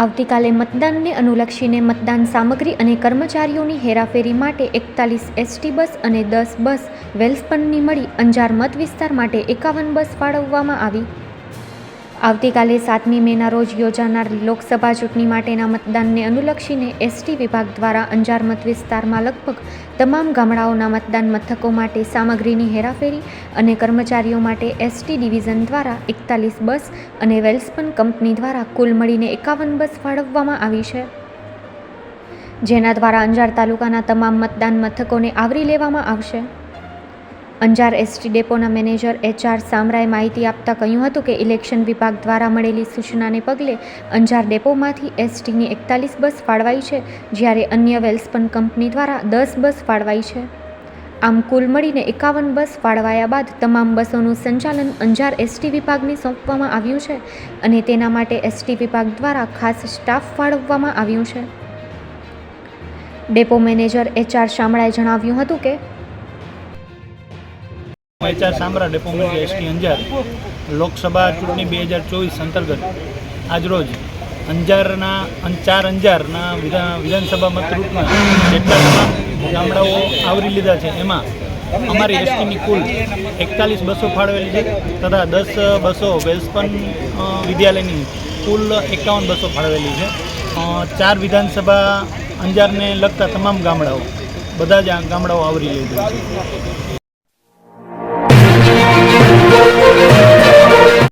આવતીકાલે મતદાનને અનુલક્ષીને મતદાન સામગ્રી અને કર્મચારીઓની હેરાફેરી માટે 41 એસટી બસ અને 10 બસ વેલસ્પનની મળી અંજાર મત વિસ્તાર માટે 51 બસ ફાળવવામાં આવી। આવતીકાલે 7મી મેના રોજ યોજાનાર લોકસભા ચૂંટણી માટેના મતદાનને અનુલક્ષીને એસટી વિભાગ દ્વારા અંજાર મત વિસ્તારમાં લગભગ તમામ ગામડાઓના મતદાન મથકો માટે સામગ્રીની હેરાફેરી અને કર્મચારીઓ માટે એસટી ડિવિઝન દ્વારા 41 બસ અને વેલસ્પન કંપની દ્વારા કુલ મળીને 51 બસ ફાળવવામાં આવી છે, જેના દ્વારા અંજાર તાલુકાના તમામ મતદાન મથકોને આવરી લેવામાં આવશે। અંજાર એસટી ડેપોના મેનેજર HR સામરાએ માહિતી આપતા કહ્યું હતું કે ઇલેક્શન વિભાગ દ્વારા મળેલી સૂચનાને પગલે અંજાર ડેપોમાંથી એસટીની 41 બસ ફાળવાઈ છે, જ્યારે અન્ય વેલસ્પન કંપની દ્વારા 10 બસ ફાળવાઈ છે। આમ કુલ મળીને 51 બસ ફાળવાયા બાદ તમામ બસોનું સંચાલન અંજાર એસટી વિભાગને સોંપવામાં આવ્યું છે અને તેના માટે એસટી વિભાગ દ્વારા ખાસ સ્ટાફ ફાળવવામાં આવ્યું છે। ડેપો મેનેજર HR સામરાએ જણાવ્યું હતું કે HR Samra depot manager ST Anjar Lok Sabha ચૂંટણી 2024 અંતર્ગત આજરોજ અંજારના વિધાનસભા મતરૂપમાં જેટલા તમામ ગામડાઓ આવરી લીધા છે એમાં અમારી એસટીની કુલ 41 બસો ફાળવેલી છે તથા 10 બસો વેલસ્પન વિદ્યાલયની કુલ 51 બસો ફાળવેલી છે। 4 વિધાનસભા અંજારને લગતા તમામ ગામડાઓ બધા જ ગામડાઓ આવરી લીધા છે।